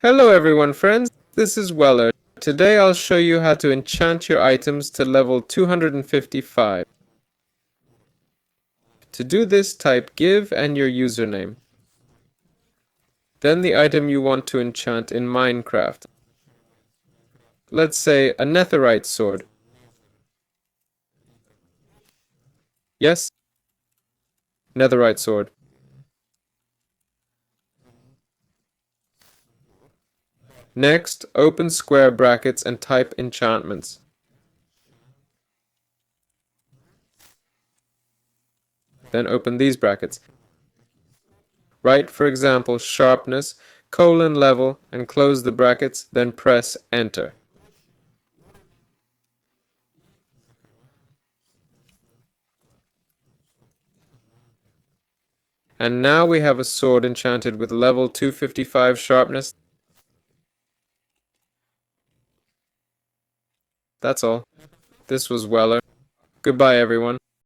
Hello everyone friends, this is Weller. Today I'll show you how to enchant your items to level 255. To do this, type give and your username. Then the item you want to enchant in Minecraft. Let's say a netherite sword. Yes? Netherite sword. Next, open square brackets and type enchantments. Then open these brackets. Write, for example, sharpness, level, and close the brackets, then press enter. And now we have a sword enchanted with level 255 sharpness. That's all. This was Weller. Goodbye, everyone.